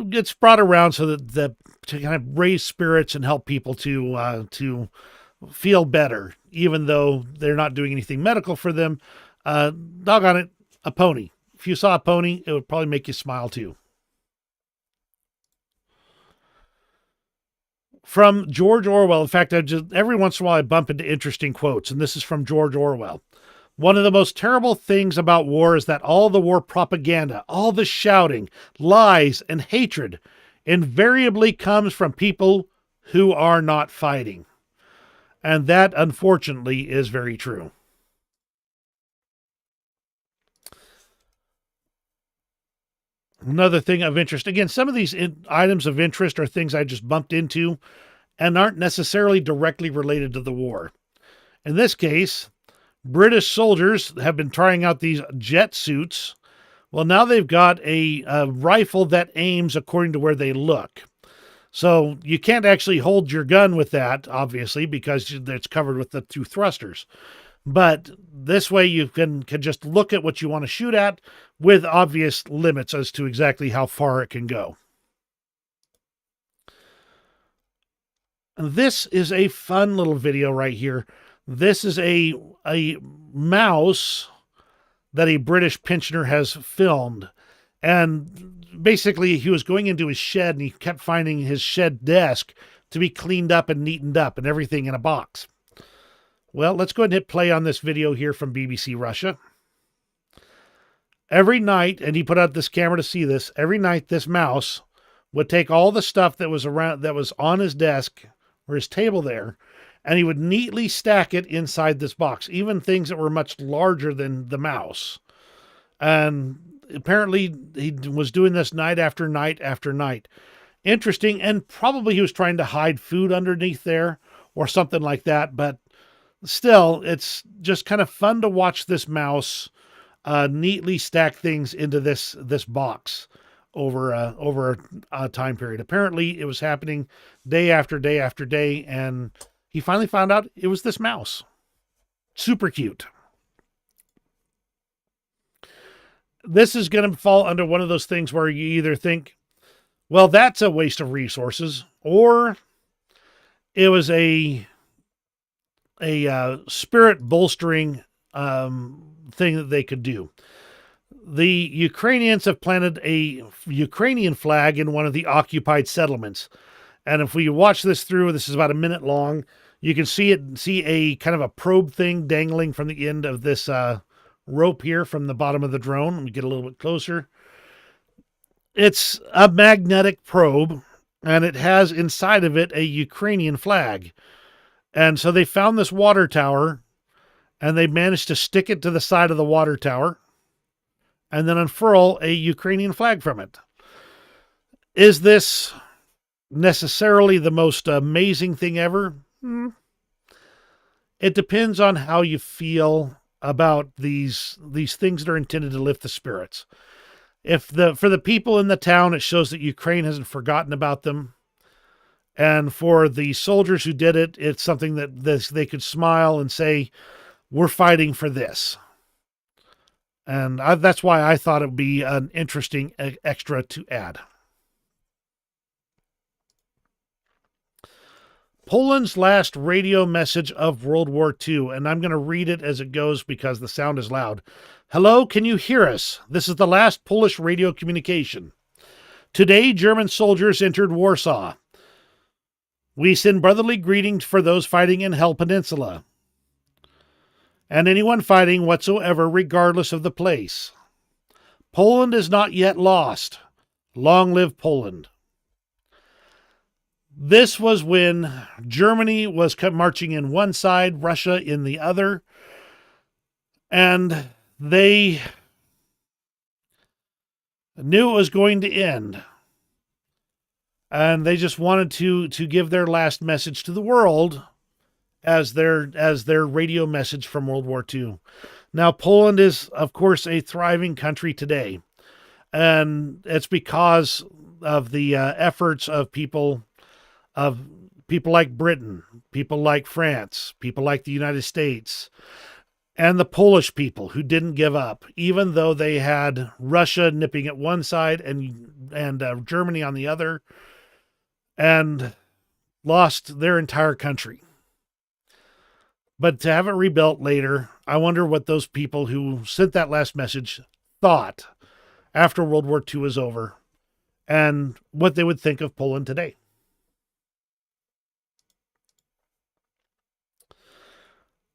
Gets brought around so that to kind of raise spirits and help people to feel better, even though they're not doing anything medical for them. Doggone it, a pony. If you saw a pony, it would probably make you smile too. From George Orwell. In fact, every once in a while I bump into interesting quotes, and this is from George Orwell. One of the most terrible things about war is that all the war propaganda, all the shouting, lies, and hatred invariably comes from people who are not fighting. And that, unfortunately, is very true. Another thing of interest, again, some of these items of interest are things I just bumped into and aren't necessarily directly related to the war. In this case, British soldiers have been trying out these jet suits. Well, now they've got a rifle that aims according to where they look. So you can't actually hold your gun with that, obviously, because it's covered with the two thrusters. But this way you can just look at what you want to shoot at with obvious limits as to exactly how far it can go. And this is a fun little video right here. This is a mouse that a British pensioner has filmed. And basically he was going into his shed and he kept finding his shed desk to be cleaned up and neatened up and everything in a box. Well, let's go ahead and hit play on this video here from BBC Russia. Every night, and he put out this camera to see this, every night this mouse would take all the stuff that was around, that was on his desk or his table there, and he would neatly stack it inside this box, even things that were much larger than the mouse. And apparently he was doing this night after night after night. Interesting, and probably he was trying to hide food underneath there or something like that, but still, it's just kind of fun to watch this mouse neatly stack things into this box over a time period. Apparently, it was happening day after day after day, and he finally found out it was this mouse. Super cute. This is going to fall under one of those things where you either think, well, that's a waste of resources, or it was a spirit bolstering thing that they could do. The Ukrainians have planted a Ukrainian flag in one of the occupied settlements. And if we watch this through, this is about a minute long, you can see a kind of a probe thing dangling from the end of this rope here from the bottom of the drone. Let me get a little bit closer. It's a magnetic probe, and it has inside of it a Ukrainian flag. And so they found this water tower, and they managed to stick it to the side of the water tower and then unfurl a Ukrainian flag from it. Is this necessarily the most amazing thing ever? It depends on how you feel about these things that are intended to lift the spirits. For the people in the town, it shows that Ukraine hasn't forgotten about them. And for the soldiers who did it, it's something that they could smile and say, we're fighting for this. And that's why I thought it would be an interesting extra to add. Poland's last radio message of World War II, and I'm going to read it as it goes because the sound is loud. Hello, can you hear us? This is the last Polish radio communication. Today, German soldiers entered Warsaw. We send brotherly greetings for those fighting in Hell Peninsula, and anyone fighting whatsoever, regardless of the place. Poland is not yet lost. Long live Poland. This was when Germany was marching in one side, Russia in the other, and they knew it was going to end. And they just wanted to give their last message to the world as their radio message from World War II. Now, Poland is, of course, a thriving country today. And it's because of the efforts of people like Britain, people like France, people like the United States. and the Polish people who didn't give up, even though they had Russia nipping at one side and Germany on the other, and lost their entire country. But to have it rebuilt later, I wonder what those people who sent that last message thought after World War II is over, and what they would think of Poland today.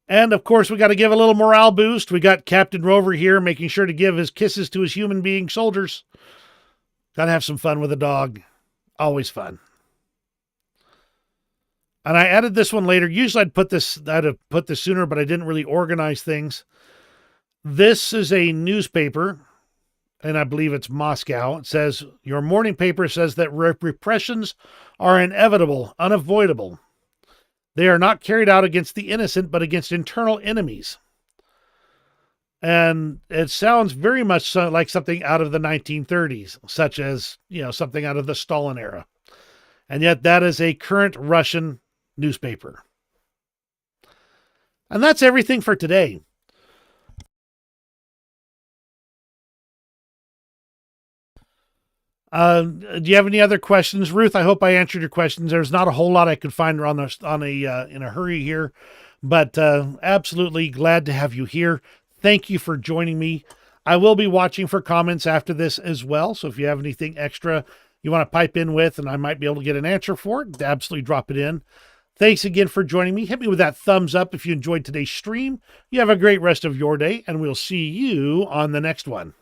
And of course, we got to give a little morale boost. We got Captain Rover here making sure to give his kisses to his human being soldiers. Got to have some fun with a dog. Always fun. And I added this one later. Usually I'd have put this sooner, but I didn't really organize things. This is a newspaper, and I believe it's Moscow. It says, your morning paper says that repressions are inevitable, unavoidable. They are not carried out against the innocent, but against internal enemies. And it sounds very much like something out of the 1930s, such as, something out of the Stalin era. And yet that is a current Russian newspaper. And that's everything for today. Do you have any other questions, Ruth? I hope I answered your questions. There's not a whole lot I could find in a hurry here, but absolutely glad to have you here. Thank you for joining me. I will be watching for comments after this as well. So if you have anything extra you want to pipe in with, and I might be able to get an answer for it, absolutely drop it in. Thanks again for joining me. Hit me with that thumbs up if you enjoyed today's stream. You have a great rest of your day, and we'll see you on the next one.